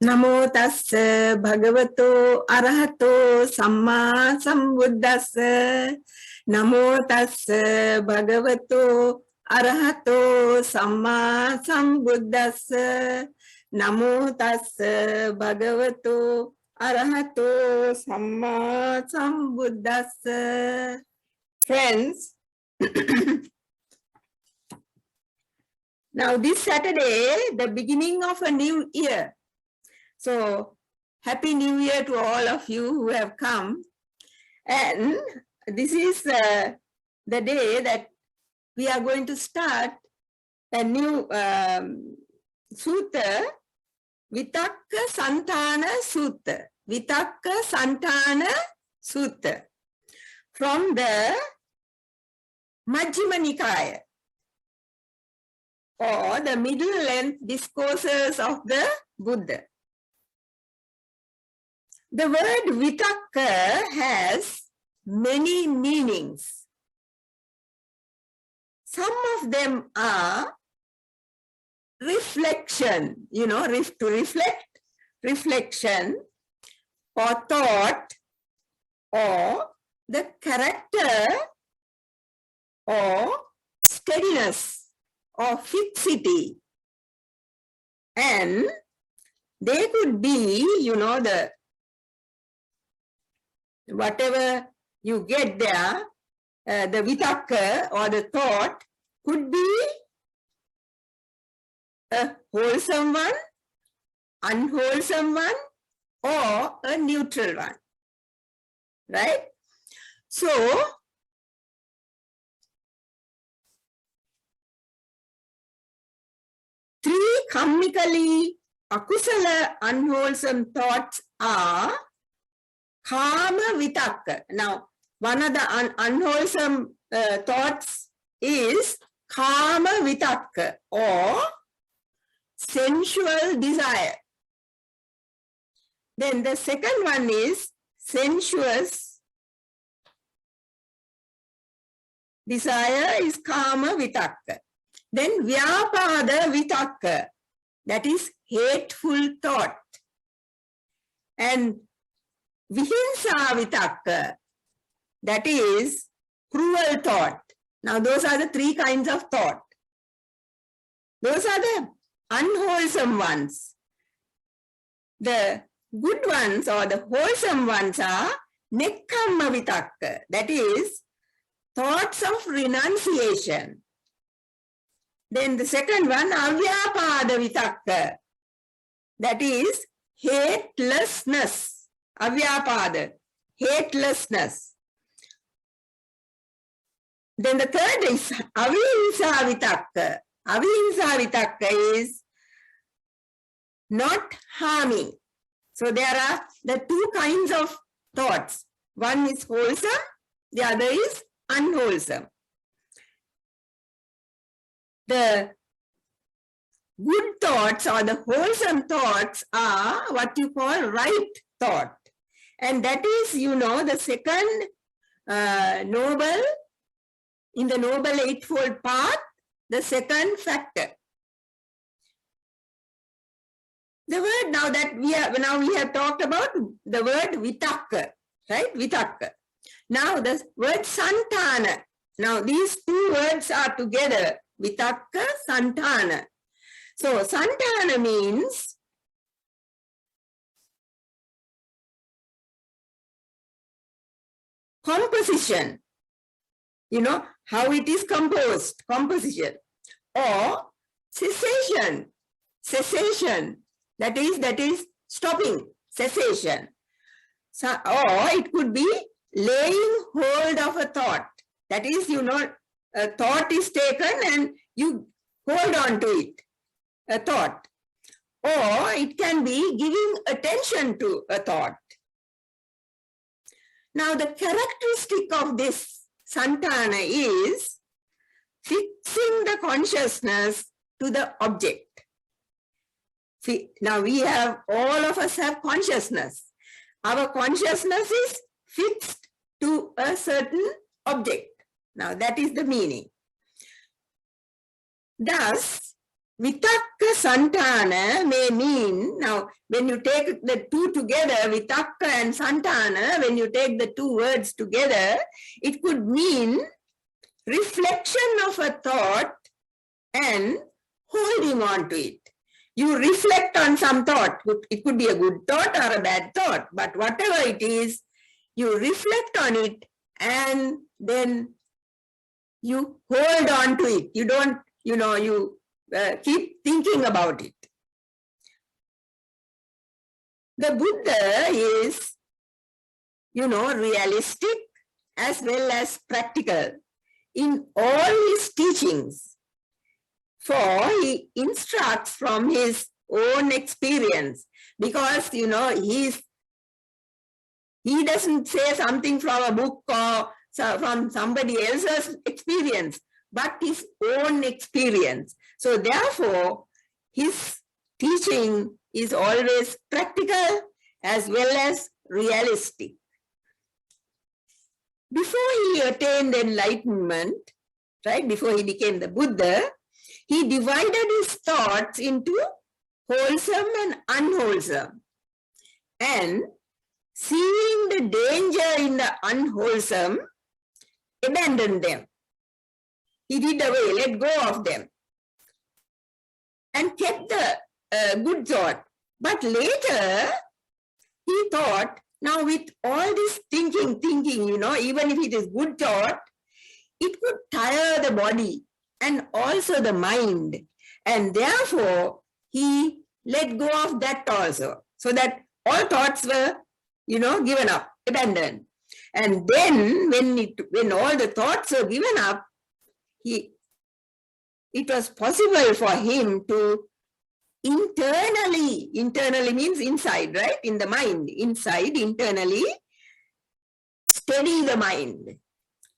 Namo tassa bhagavato arahato samma sambuddhassa. Namo tassa bhagavato arahato samma sambuddhassa. Namo tassa bhagavato arahato samma sambuddhassa. Friends, now this Saturday, the beginning of a new year. So, Happy New Year to all of you who have come. And this is the day that we are going to start a new sutta, Vitakkasantana Sutta. Vitakkasantana Sutta from the Majjhima Nikaya, or the middle-length discourses of the Buddha. The word vitakka has many meanings. Some of them are reflection, to reflect, reflection, or thought, or the character, or steadiness, or fixity. And they could be, the whatever you get there, the vitakka or the thought could be a wholesome one, unwholesome one, or a neutral one, right? So, three karmically akusala unwholesome thoughts are Kama vitakka. Now, one of the unwholesome thoughts is Kama vitakka, or sensual desire. Then the second one is sensuous desire is Kama vitakka. Then Vyapada vitakka, that is hateful thought. And Vihimsa vitakka, that is cruel thought. Now those are the three kinds of thought. Those are the unwholesome ones. The good ones or the wholesome ones are Nekkamma vitakka, that is thoughts of renunciation. Then the second one, Avyapada vitakka, that is hatelessness. Avyapada, hatelessness. Then the third is Avihimsa vitakka. Avihimsa vitakka is not harming. So there are the two kinds of thoughts. One is wholesome, the other is unwholesome. The good thoughts or the wholesome thoughts are what you call right thought. And that is, the second noble, in the Noble Eightfold Path, the second factor. The word now that we have talked about the word vitakka, right? Vitakka. Now the word santana. Now these two words are together, vitakka, santana. So santana means composition, how it is composed, composition, or cessation, that is stopping, cessation. So, or it could be laying hold of a thought, that is, a thought is taken and you hold on to it, a thought. Or it can be giving attention to a thought. Now, the characteristic of this santana is fixing the consciousness to the object. Now, all of us have consciousness. Our consciousness is fixed to a certain object. Now, that is the meaning. Thus, Vitakkasantana may mean, now when you take the two together, Vitakka and Santana, when you take the two words together, it could mean reflection of a thought and holding on to it. You reflect on some thought. It could be a good thought or a bad thought, but whatever it is, you reflect on it and then you hold on to it. You don't, you keep thinking about it. The Buddha is, realistic as well as practical in all his teachings. For he instructs from his own experience, because, he doesn't say something from a book or from somebody else's experience, but his own experience. So therefore, his teaching is always practical as well as realistic. Before he attained enlightenment, right, before he became the Buddha, he divided his thoughts into wholesome and unwholesome. And seeing the danger in the unwholesome, abandoned them. He did away, let go of them, and kept the good thought. But later, he thought, now with all this thinking, even if it is good thought, it could tire the body and also the mind. And therefore, he let go of that also, so that all thoughts were, given up, abandoned. And then when all the thoughts were given up, it was possible for him to internally means inside, right? In the mind, inside, internally, steady the mind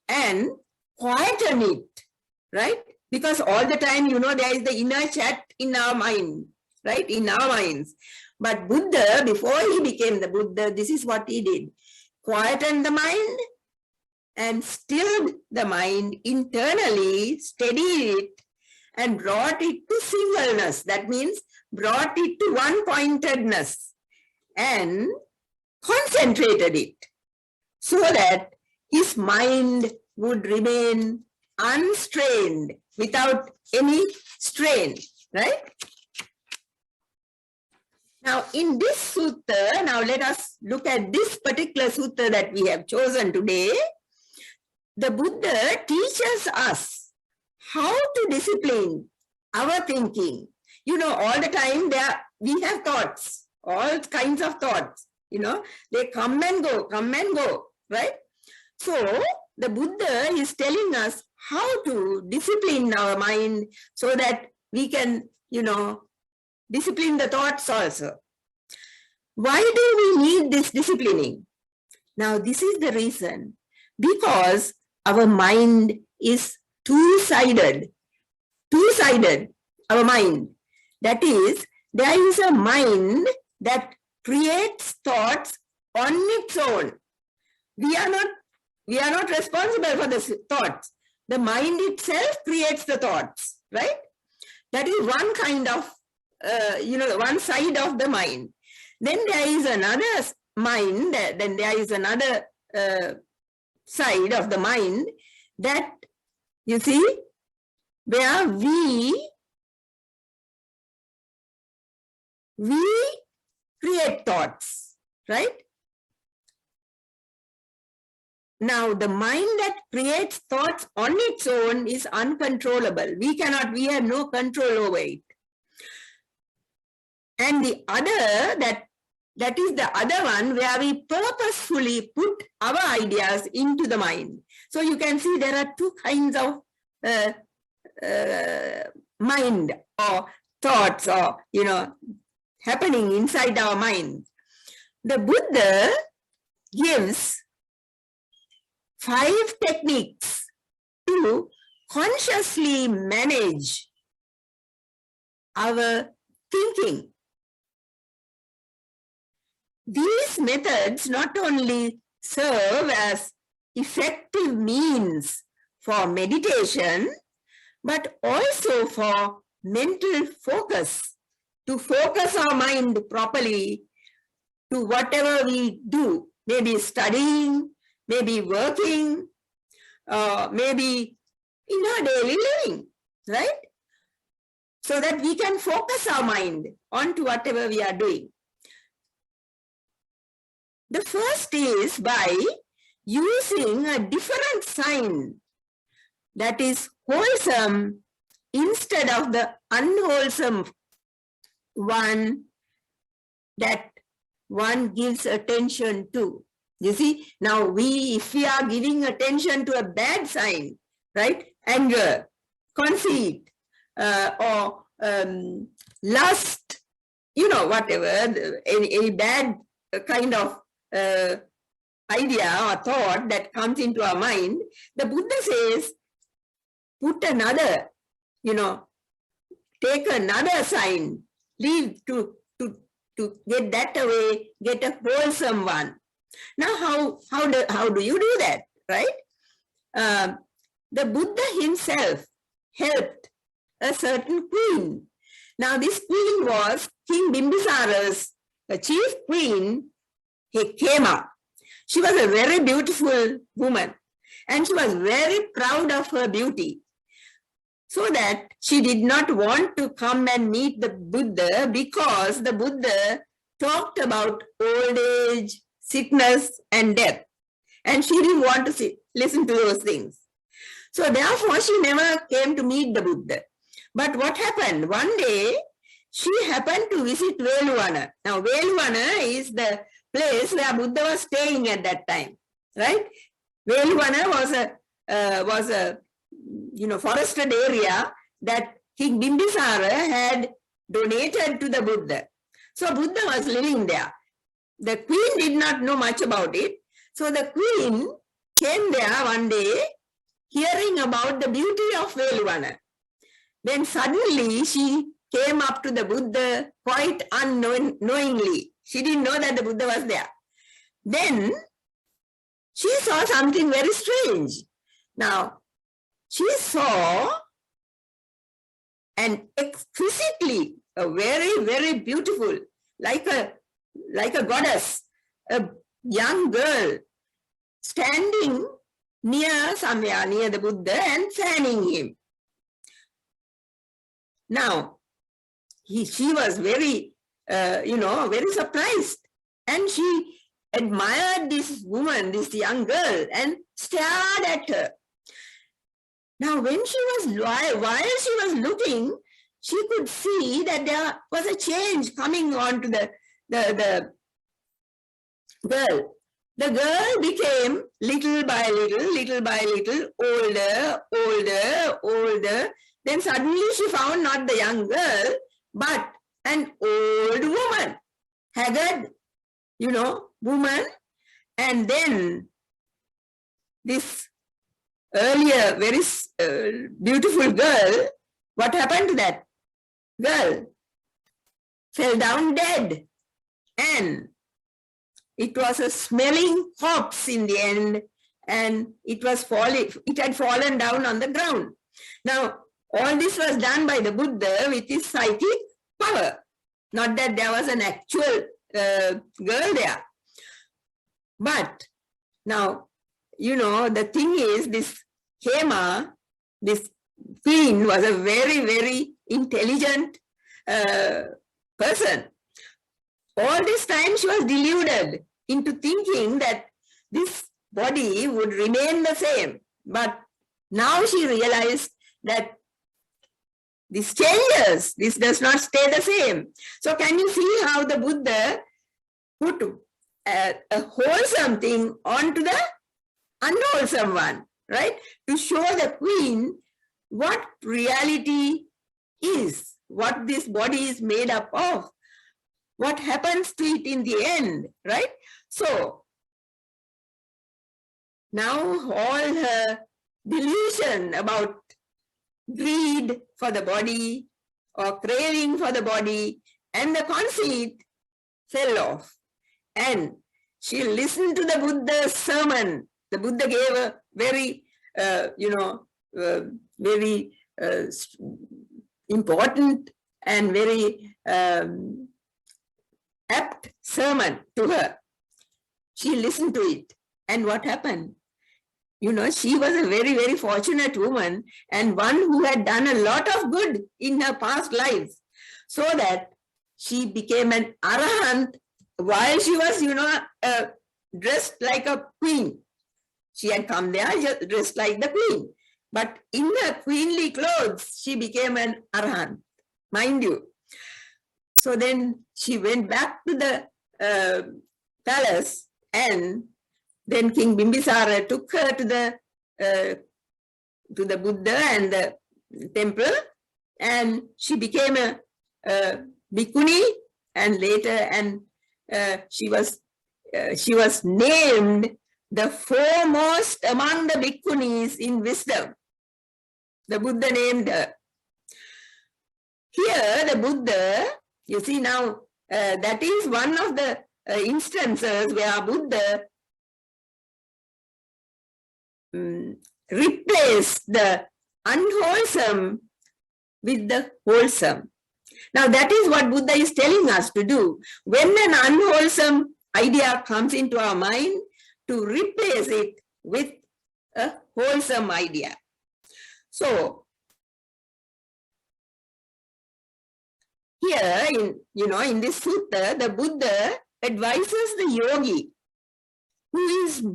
and quieten it, right? Because all the time, there is the inner chat in our mind, right? In our minds. But Buddha, before he became the Buddha, this is what he did. Quieten the mind and stilled the mind internally, steadied it and brought it to singleness. That means brought it to one-pointedness and concentrated it so that his mind would remain unstrained without any strain, right? Now, in this sutta, now let us look at this particular sutta that we have chosen today. The Buddha teaches us how to discipline our thinking. All the time we have thoughts, all kinds of thoughts, they come and go, right? So, the Buddha is telling us how to discipline our mind so that we can, discipline the thoughts also. Why do we need this disciplining? Now, this is the reason. Because our mind is two-sided, our mind. That is, there is a mind that creates thoughts on its own. We are not responsible for the thoughts. The mind itself creates the thoughts, right? That is one kind of, one side of the mind. Then there is another mind, then there is another side of the mind that, you see, where we create thoughts, right? Now, the mind that creates thoughts on its own is uncontrollable. We have no control over it. And the other, that is the other one where we purposefully put our ideas into the mind. So you can see there are two kinds of mind or thoughts or, happening inside our mind. The Buddha gives 5 techniques to consciously manage our thinking. These methods not only serve as effective means for meditation, but also for mental focus, to focus our mind properly to whatever we do, maybe studying, maybe working, maybe in our daily living, right? So that we can focus our mind onto whatever we are doing. The first is by using a different sign that is wholesome instead of the unwholesome one that one gives attention to. You see, now if we are giving attention to a bad sign, right? Anger, conceit, or lust, whatever, any bad kind of idea or thought that comes into our mind, the Buddha says, put another, take another sign, leave to get that away, get a wholesome one. Now, how do you do that, right? The Buddha himself helped a certain queen. Now, this queen was King Bimbisara's chief queen. He came up. She was a very beautiful woman, and she was very proud of her beauty. So that she did not want to come and meet the Buddha because the Buddha talked about old age, sickness, and death. And she didn't want to listen to those things. So therefore, she never came to meet the Buddha. But what happened? One day, she happened to visit Veluvana. Now, Veluvana is the place where Buddha was staying at that time, right? Veluvana was a forested area that King Bimbisara had donated to the Buddha. So Buddha was living there. The queen did not know much about it. So the queen came there one day hearing about the beauty of Veluvana. Then suddenly she came up to the Buddha quite unknowingly. She didn't know that the Buddha was there. Then she saw something very strange. Now, she saw an exquisitely, a very, very beautiful, like a goddess, a young girl standing somewhere near the Buddha and fanning him. Now, she was very, very surprised, and she admired this woman, this young girl, and stared at her. Now, while she was looking, she could see that there was a change coming on to the girl. The girl became little by little, older. Then suddenly she found not the young girl, but an old woman, haggard, woman. And then this earlier very beautiful girl, what happened to that girl? Fell down dead. And it was a smelling corpse in the end, and it had fallen down on the ground. Now, all this was done by the Buddha with his psychic power. Not that there was an actual girl there. But now, the thing is, this Hema, this queen, was a very, very intelligent person. All this time she was deluded into thinking that this body would remain the same. But now she realized that this changes, this does not stay the same. So can you see how the Buddha put a wholesome thing onto the unwholesome one, right? To show the queen what reality is, what this body is made up of, what happens to it in the end, right? So now all her delusion about greed for the body or craving for the body and the conceit fell off. And she listened to the Buddha's sermon. The Buddha gave a very, very important and very apt sermon to her. She listened to it. And what happened? You know, she was a very, very fortunate woman and one who had done a lot of good in her past lives, so that she became an arahant while she was, dressed like a queen. She had come there just dressed like the queen. But in her queenly clothes, she became an arahant, mind you. So then she went back to the palace, and then King Bimbisara took her to the Buddha and the temple, and she became a bhikkhuni, and later she was named the foremost among the bhikkhunis in wisdom. The Buddha named her. Here, the Buddha, you see now, that is one of the instances where Buddha replaced the unwholesome with the wholesome. Now, that is what Buddha is telling us to do. When an unwholesome idea comes into our mind, to replace it with a wholesome idea. So, here in this sutta, the Buddha advises the yogi who is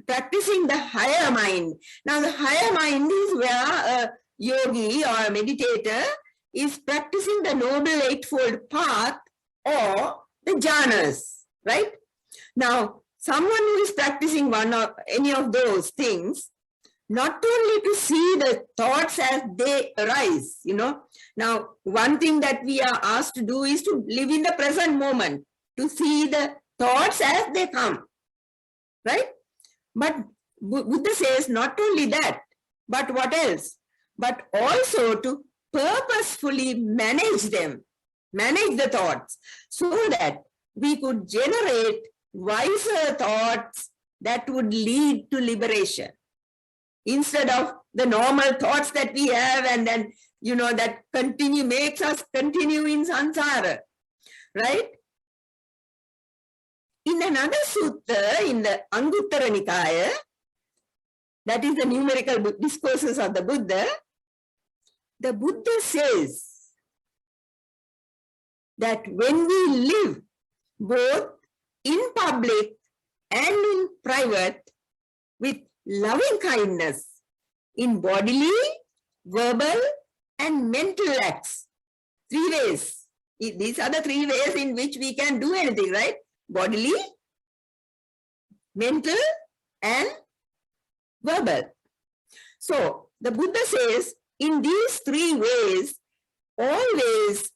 practicing the higher mind. Now, the higher mind is where a yogi or a meditator is practicing the Noble Eightfold Path or the jhanas, right? Now, someone who is practicing one or any of those things, not only to see the thoughts as they arise, Now, one thing that we are asked to do is to live in the present moment, to see the thoughts as they come, right? But Buddha says not only that, but what else? But also to purposefully manage them, manage the thoughts, so that we could generate wiser thoughts that would lead to liberation, instead of the normal thoughts that we have and then, that makes us continue in samsara, right? In another sutta, in the Anguttara Nikaya, that is the numerical discourses of the Buddha says that when we live both in public and in private with loving kindness in bodily, verbal, and mental acts, 3 ways. These are the 3 ways in which we can do anything, right? Bodily, mental, and verbal. So the Buddha says, in these 3 ways, always,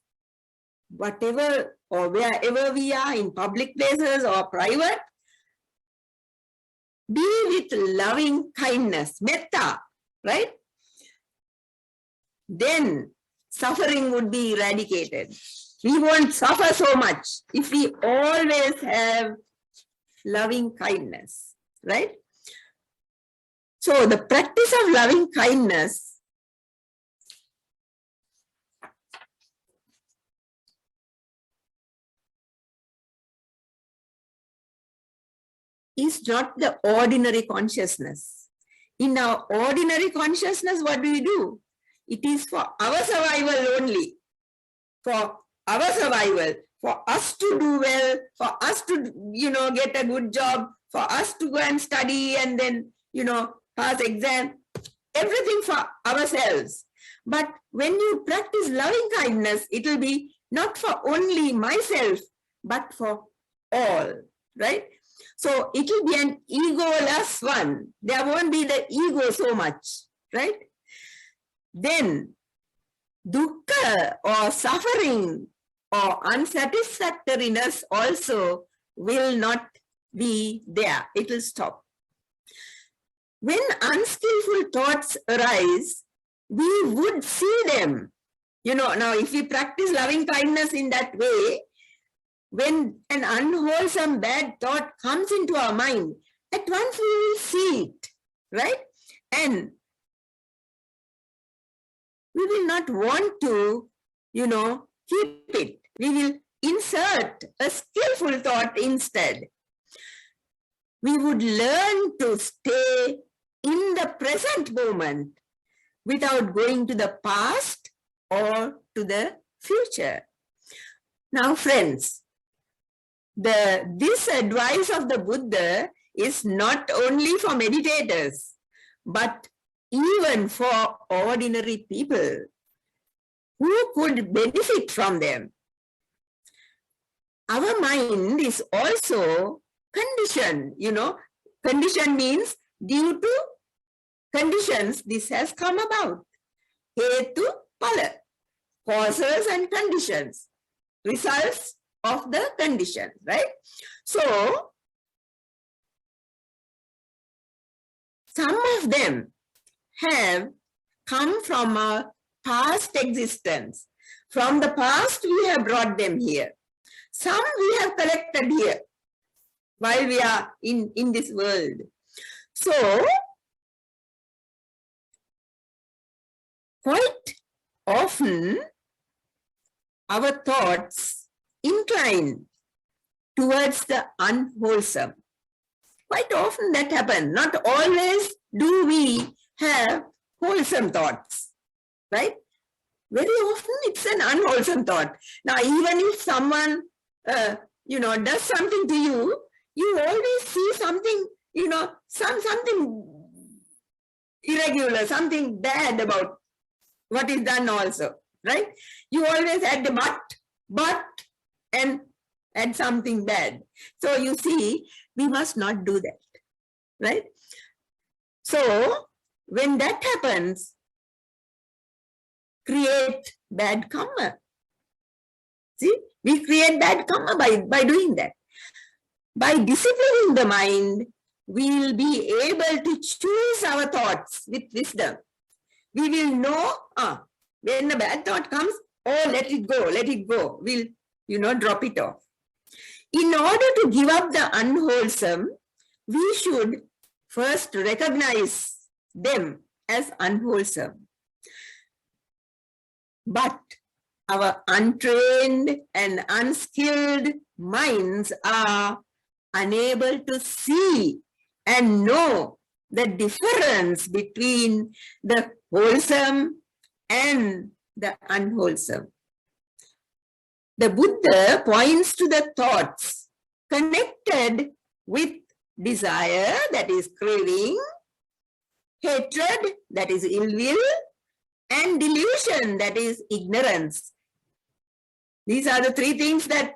whatever or wherever we are, in public places or private, be with loving kindness, metta, right? Then suffering would be eradicated. We won't suffer so much if we always have loving kindness, right? So the practice of loving kindness is not the ordinary consciousness. In our ordinary consciousness, what do? It is for our survival only, for our survival, for us to do well, for us to, get a good job, for us to go and study and then, pass exam, everything for ourselves. But when you practice loving kindness, it will be not for only myself, but for all, right? So it will be an egoless one. There won't be the ego so much, right? Then dukkha or suffering or unsatisfactoriness also will not be there. It will stop. When unskillful thoughts arise, we would see them. Now if we practice loving kindness in that way, when an unwholesome bad thought comes into our mind, at once we will see it, right? And we will not want to, keep it. We will insert a skillful thought instead. We would learn to stay in the present moment without going to the past or to the future. Now, friends, this advice of the Buddha is not only for meditators, but even for ordinary people who could benefit from them. Our mind is also conditioned, condition means due to conditions this has come about. Hetu, phala, causes and conditions, results of the conditions, right? So, some of them have come from our past existence. From the past, we have brought them here. Some we have collected here while we are in this world. So, quite often, our thoughts incline towards the unwholesome. Quite often that happens. Not always do we have wholesome thoughts, right? Very often it's an unwholesome thought. Now, even if someone, does something to you, you always see something, something irregular, something bad about what is done also, right? You always add the but, and add something bad. So you see, we must not do that, right? So when that happens, create bad karma. See, we create bad karma by doing that. By disciplining the mind, we will be able to choose our thoughts with wisdom. We will know, when a bad thought comes, let it go. We'll, drop it off. In order to give up the unwholesome, we should first recognize them as unwholesome. But our untrained and unskilled minds are unable to see and know the difference between the wholesome and the unwholesome. The Buddha points to the thoughts connected with desire, that is craving, hatred, that is ill will, and delusion, that is ignorance. These are the three things that,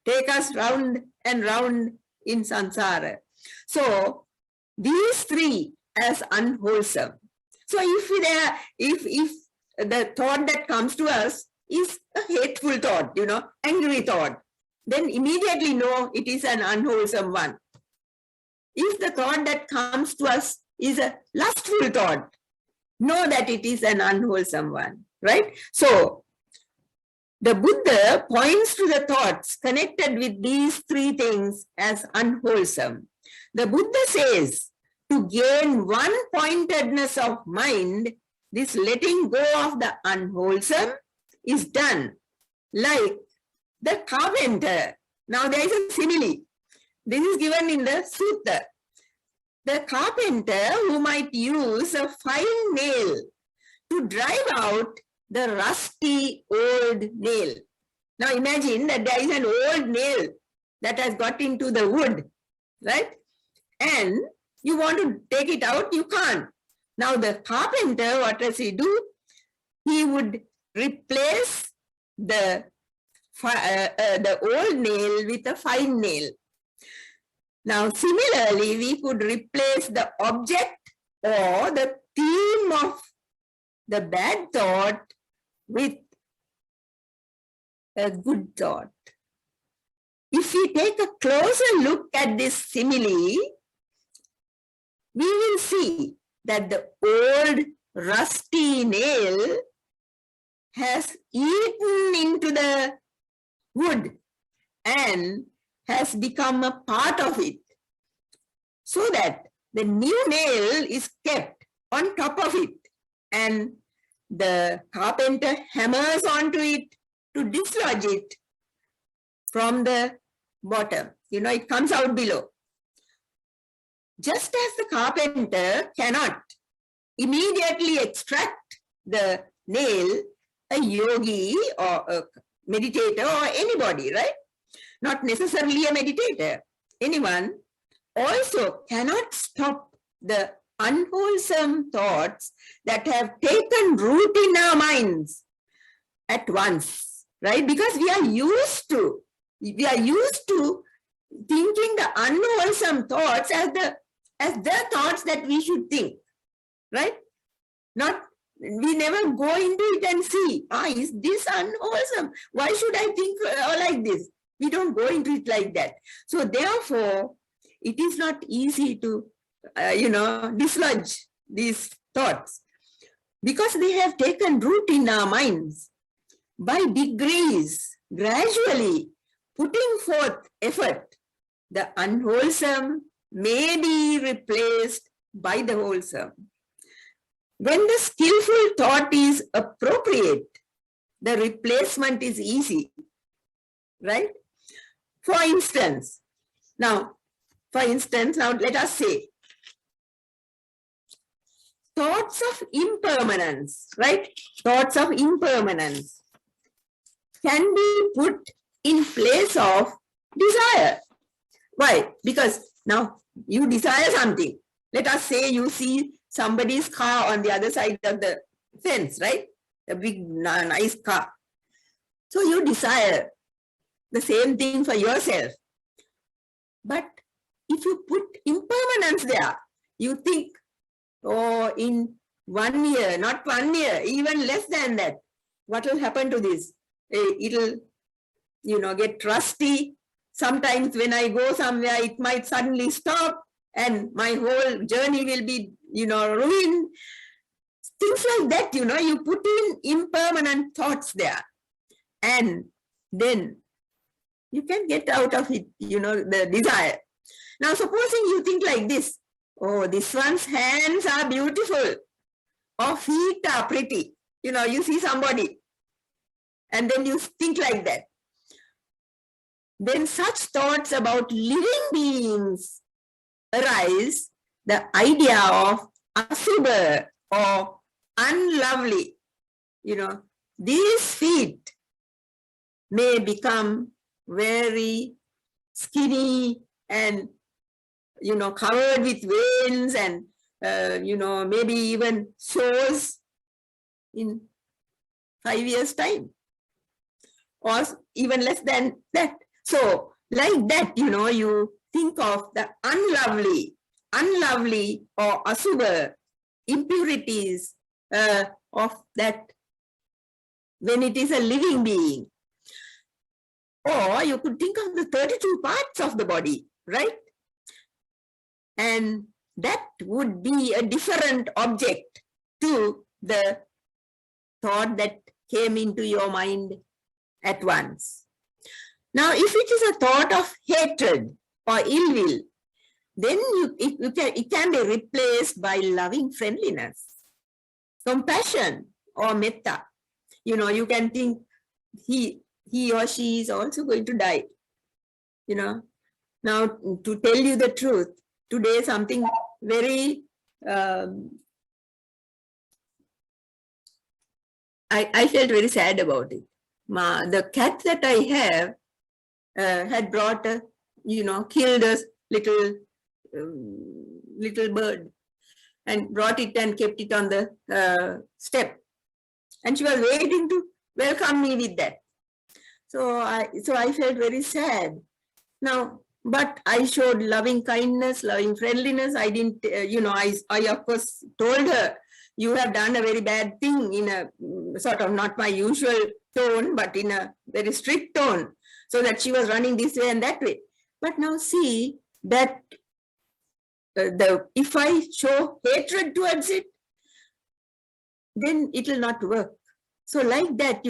take us round and round in samsara. So, these three as unwholesome. So, if the thought that comes to us is a hateful thought, angry thought, then immediately know it is an unwholesome one. If the thought that comes to us is a lustful thought, know that it is an unwholesome one, right? So, the Buddha points to the thoughts connected with these three things as unwholesome. The Buddha says, to gain one-pointedness of mind, this letting go of the unwholesome is done like the carpenter. Now there is a simile. This is given in the sutta. The carpenter who might use a fine nail to drive out the rusty old nail. Now imagine that there is an old nail that has got into the wood, right? And you want to take it out, you can't. Now the carpenter, what does he do? He would replace the old nail with a fine nail. Now, similarly, we could replace the object or the theme of the bad thought with a good thought. If we take a closer look at this simile, we will see that the old rusty nail has eaten into the wood and has become a part of it, so that the new nail is kept on top of it, and the carpenter hammers onto it to dislodge it from the bottom. It comes out below. Just as the carpenter cannot immediately extract the nail, a yogi or a meditator or anybody, right? Not necessarily a meditator. Anyone also cannot stop the unwholesome thoughts that have taken root in our minds at once, right? Because we are used to thinking the unwholesome thoughts as the thoughts that we should think, right? We never go into it and see, is this unwholesome? Why should I think like this? We don't go into it like that. So therefore, it is not easy to, dislodge these thoughts because they have taken root in our minds. By degrees, gradually putting forth effort, the unwholesome may be replaced by the wholesome. When the skillful thought is appropriate, the replacement is easy, right? For instance, now let us say, thoughts of impermanence, right? Thoughts of impermanence can be put in place of desire. Why? Because now you desire something. Let us say you see somebody's car on the other side of the fence, right? A big, nice car. So you desire the same thing for yourself. But if you put impermanence there, you think, in 1 year, not 1 year, even less than that, what will happen to this? It'll, get rusty. Sometimes when I go somewhere, it might suddenly stop and my whole journey will be, ruined. Things like that, you put in impermanent thoughts there. And then you can get out of it, the desire. Now, supposing you think like this, this one's hands are beautiful, or feet are pretty. You see somebody, and then you think like that. When such thoughts about living beings arise, the idea of asubha or unlovely, these feet may become very skinny and, covered with veins and, maybe even sores in 5 years' time, or even less than that. So like that, you think of the unlovely or asubha impurities of that when it is a living being. Or you could think of the 32 parts of the body, right? And that would be a different object to the thought that came into your mind at once. Now, if it is a thought of hatred or ill will, then it can be replaced by loving friendliness, compassion, or metta. You can think he or she is also going to die. Now, to tell you the truth, today something very, I felt very sad about it. The cat that I have had brought killed a little bird and brought it and kept it on the step. And she was waiting to welcome me with that. So I felt very sad. Now, but I showed loving kindness, loving friendliness. I didn't, I of course told her, you have done a very bad thing in a sort of not my usual tone, but in a very strict tone, so that she was running this way and that way. But now see that if I show hatred towards it, then it will not work. So like that,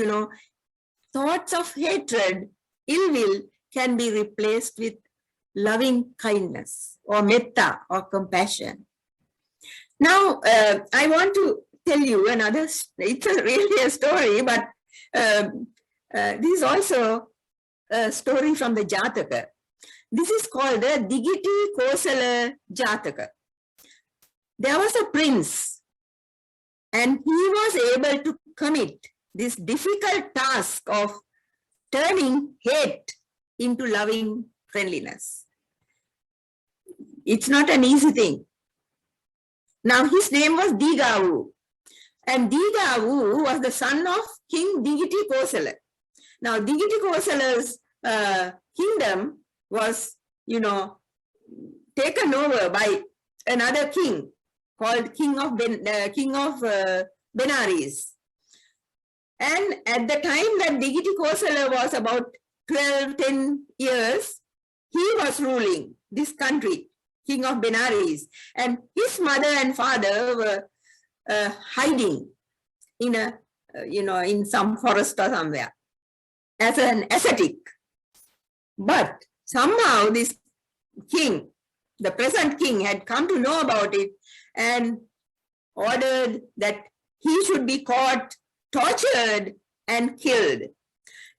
thoughts of hatred, ill will can be replaced with loving kindness or metta or compassion. Now, I want to tell you another, it's really a story, but this is also a story from the Jataka. This is called the Digiti Kosala Jataka. There was a prince, and he was able to commit this difficult task of turning hate into loving friendliness. It's not an easy thing. Now, his name was Digavu, and Digavu was the son of King Digiti Kosala. Now, Digiti Kosala's kingdom was, taken over by another king called King of Benares. And at the time that Digiti Kosala was about 10 years, he was ruling this country, King of Benares. And his mother and father were hiding in a, in some forest or somewhere as an ascetic. But somehow this king, the present king, had come to know about it and ordered that he should be caught, tortured, and killed.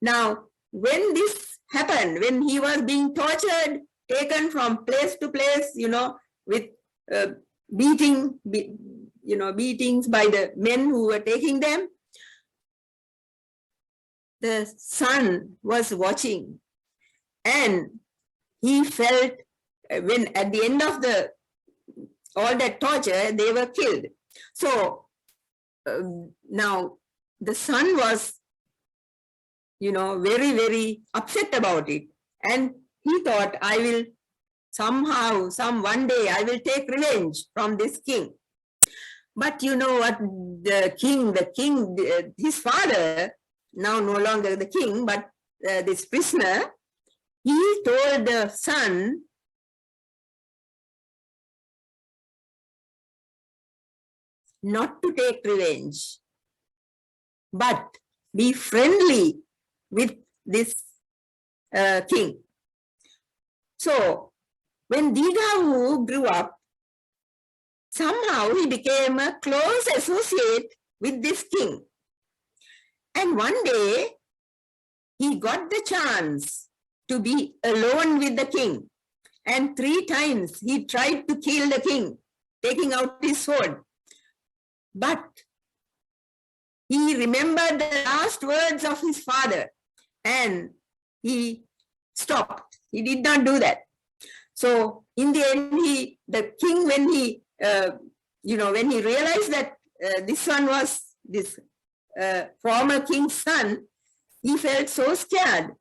Now, when this happened, when he was being tortured, taken from place to place, with beatings by the men who were taking them, the son was watching, and he felt when at the end of all that torture, they were killed. So now the son was, very, very upset about it. And he thought, I will somehow, one day, I will take revenge from this king. But you know what, the king, his father, now no longer the king, but this prisoner, he told the son, not to take revenge, but be friendly with this king. So when Digavu grew up, somehow he became a close associate with this king. And one day he got the chance to be alone with the king. And 3 times he tried to kill the king, taking out his sword. But he remembered the last words of his father and he stopped. He did not do that. So in the end, the king, when he realized that this one was this former king's son, he felt so scared.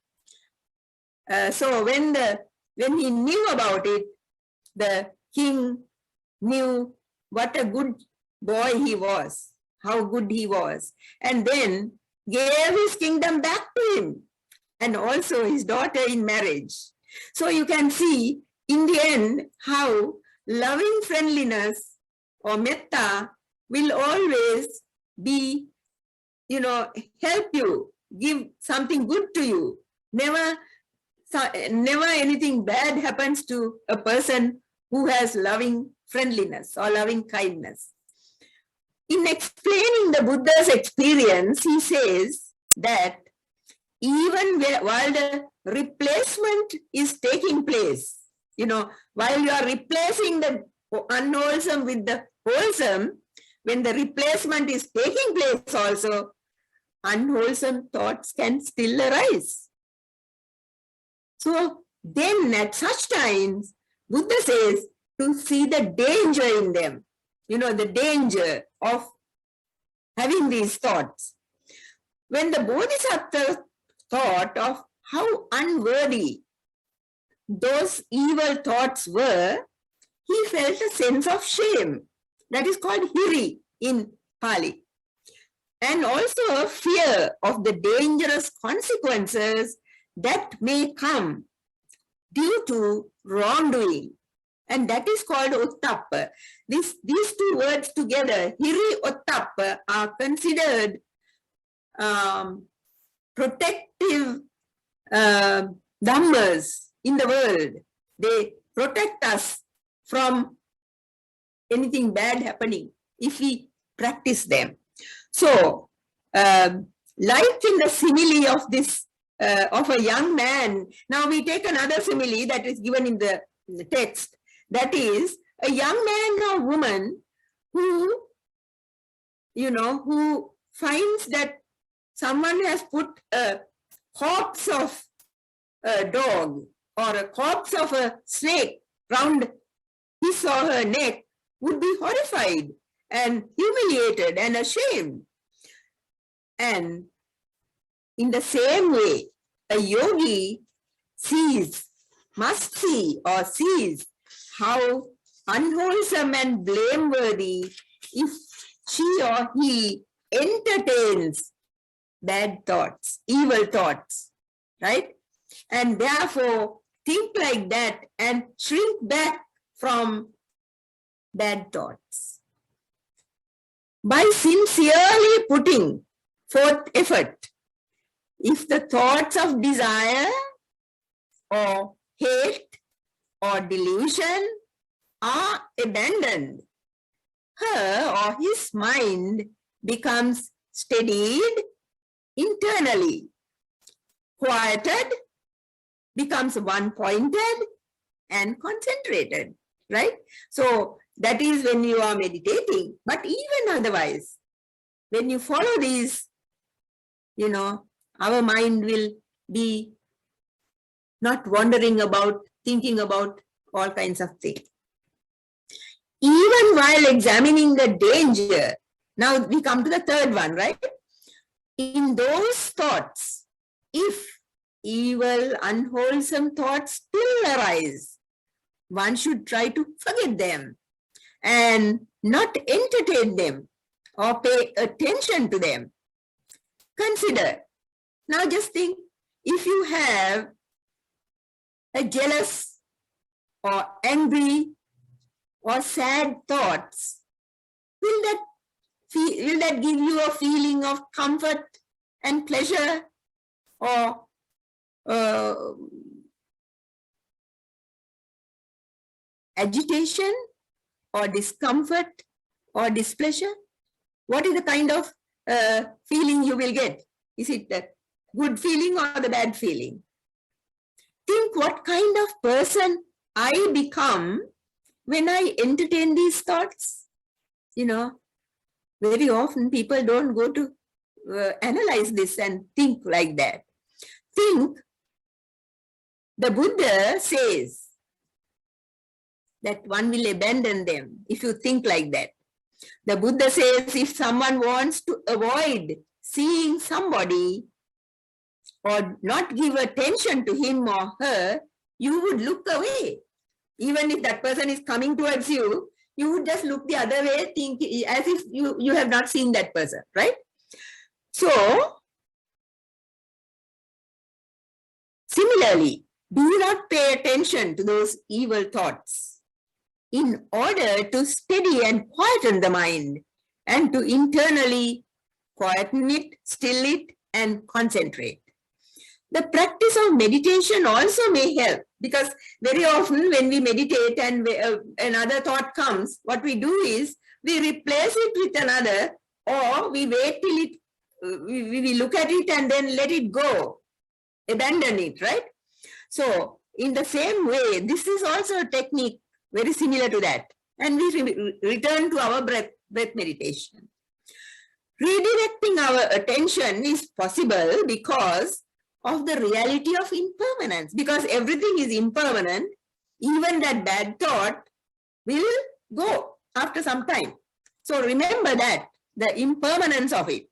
So when he knew about it, the king knew what a good boy he was, how good he was, and then gave his kingdom back to him and also his daughter in marriage. So you can see in the end how loving friendliness or metta will always be, help you, give something good to you. Never anything bad happens to a person who has loving friendliness or loving kindness. In explaining the Buddha's experience, he says that even while the replacement is taking place, while you are replacing the unwholesome with the wholesome, when the replacement is taking place also, unwholesome thoughts can still arise. So then at such times, Buddha says to see the danger in them, the danger of having these thoughts. When the Bodhisattva thought of how unworthy those evil thoughts were, he felt a sense of shame. That is called hiri in Pali. And also a fear of the dangerous consequences that may come due to wrongdoing. And that is called uttappa. These 2 words together, hiri uttappa, are considered protective dhammas in the world. They protect us from anything bad happening. If we practice them. So, like in the simile of this, of a young man, now we take another simile that is given in the text, that is a young man or woman who, who finds that someone has put a corpse of a dog or a corpse of a snake round his or her neck, would be horrified and humiliated and ashamed. And in the same way, a yogi must see or sees how unwholesome and blameworthy if she or he entertains bad thoughts, evil thoughts, right? And therefore think like that and shrink back from bad thoughts. By sincerely putting forth effort, if the thoughts of desire or hate or delusion are abandoned, her or his mind becomes steadied internally, quieted, becomes one-pointed and concentrated, right? So that is when you are meditating. But even otherwise, when you follow these, our mind will be not wandering about, thinking about all kinds of things. Even while examining the danger, now we come to the third one, right? In those thoughts, if evil, unwholesome thoughts still arise, one should try to forget them and not entertain them or pay attention to them. Consider, now just think, if you have a jealous or angry or sad thoughts, will that give you a feeling of comfort and pleasure, or agitation or discomfort or displeasure? What is the kind of feeling you will get? Is it the good feeling or the bad feeling? Think what kind of person I become when I entertain these thoughts. Very often people don't go to analyze this and think like that. Think, the Buddha says that one will abandon them if you think like that. The Buddha says if someone wants to avoid seeing somebody or not give attention to him or her, you would look away. Even if that person is coming towards you, you would just look the other way, think as if you have not seen that person, right? So, similarly, do not pay attention to those evil thoughts in order to steady and quieten the mind and to internally quieten it, still it, and concentrate. The practice of meditation also may help, because very often when we meditate and another thought comes, what we do is we replace it with another, or we wait till we look at it and then let it go, abandon it, right? So in the same way, this is also a technique very similar to that. And we return to our breath meditation. Redirecting our attention is possible because of the reality of impermanence. Because everything is impermanent, even that bad thought will go after some time. So remember that, the impermanence of it.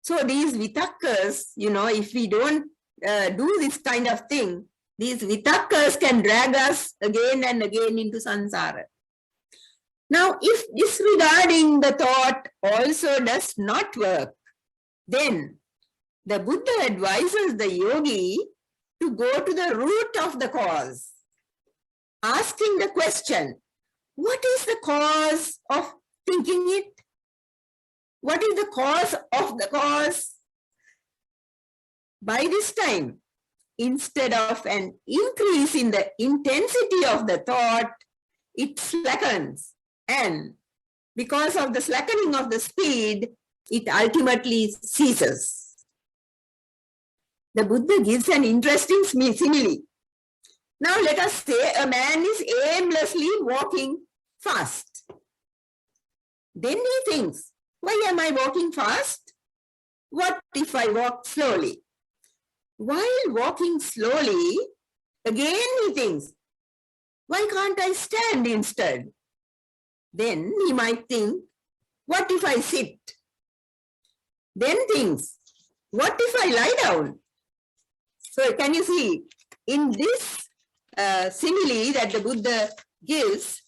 So these vitakkas, if we don't do this kind of thing, these vitakkas can drag us again and again into samsara. Now, if disregarding the thought also does not work, then the Buddha advises the yogi to go to the root of the cause, asking the question, what is the cause of thinking it? What is the cause of the cause? By this time, instead of an increase in the intensity of the thought, it slackens and because of the slackening of the speed, it ultimately ceases. The Buddha gives an interesting simile. Now let us say a man is aimlessly walking fast. Then he thinks, why am I walking fast? What if I walk slowly? While walking slowly, again he thinks, why can't I stand instead? Then he might think, what if I sit? Then thinks, what if I lie down? So can you see, in this simile that the Buddha gives,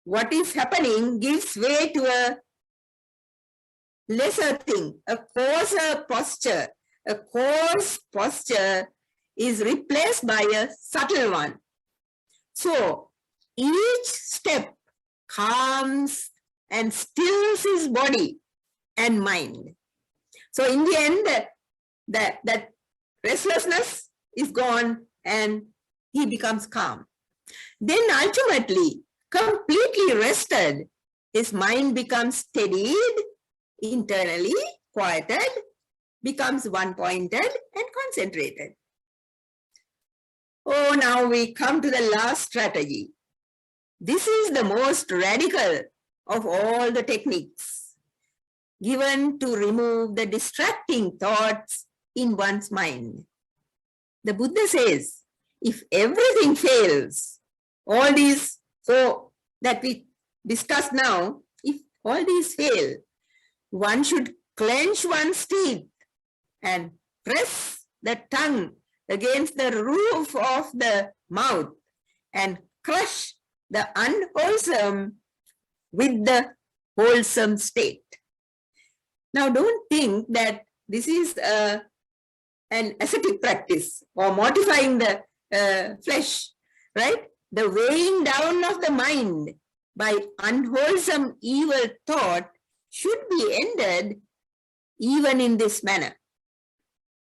what is happening gives way to a lesser thing, a coarser posture. A coarse posture is replaced by a subtle one. So each step calms and stills his body and mind. So in the end, that restlessness is gone and he becomes calm. Then ultimately, completely rested, his mind becomes steadied, internally quieted, becomes one-pointed and concentrated. Oh, now we come to the last strategy. This is the most radical of all the techniques given to remove the distracting thoughts in one's mind. The Buddha says, if everything fails, all these four that we discussed now, if all these fail, one should clench one's teeth and press the tongue against the roof of the mouth and crush the unwholesome with the wholesome state. Now, don't think that this is an ascetic practice or mortifying the flesh, right? The weighing down of the mind by unwholesome evil thought should be ended even in this manner.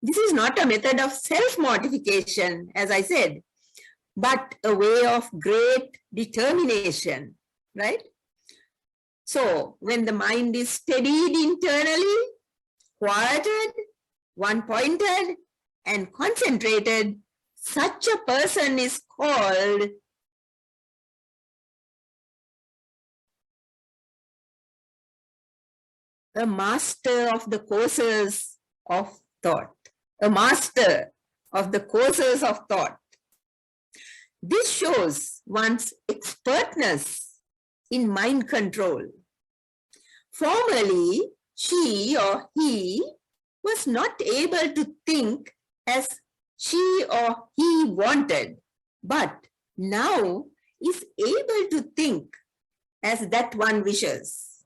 This is not a method of self-mortification, as I said, but a way of great determination, right? So when the mind is steadied internally, quieted, one-pointed, and concentrated, such a person is called a master of the courses of thought. A master of the courses of thought. This shows one's expertness in mind control. Formerly, she or he was not able to think as she or he wanted, but now is able to think as that one wishes.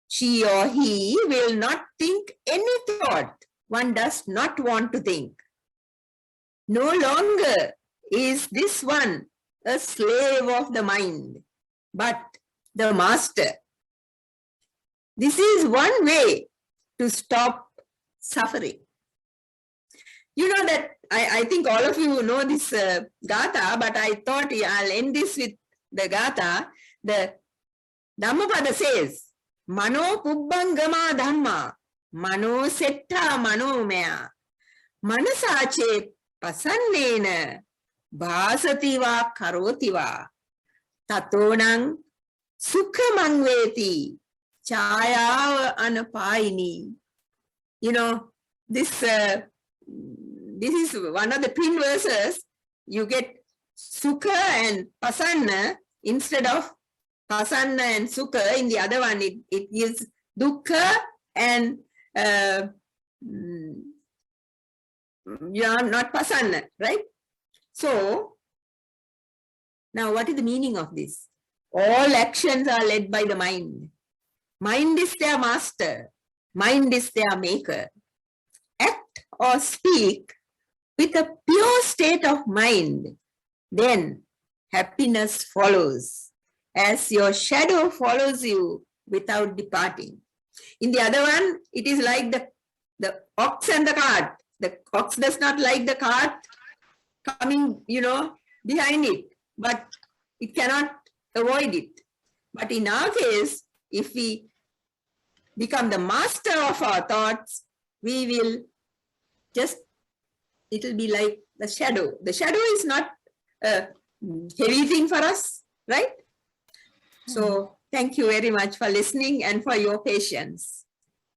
She or he will not think any thought one does not want to think. No longer is this one a slave of the mind, but the master. This is one way to stop suffering. You know that I think all of you know this gatha, but I thought I'll end this with the gatha. The Dhammapada says, Mano pubbangama dhamma, mano setta manomaya, manasache pasannena, bhasativa karotiva, tatonang sukhamangveti, chayava anapayini. You know, this is one of the twin verses. You get sukha and pasanna instead of pasanna and sukha. In the other one, it gives dukkha and not pasanna, right? So, now what is the meaning of this? All actions are led by the mind. Mind is their master. Mind is their maker. Act or speak with a pure state of mind, then happiness follows, as your shadow follows you without departing. In the other one, it is like the ox and the cart. The ox does not like the cart coming, behind it, but it cannot avoid it. But in our case, if we become the master of our thoughts, we will just, it will be like the shadow. The shadow is not a heavy thing for us, right? So thank you very much for listening and for your patience.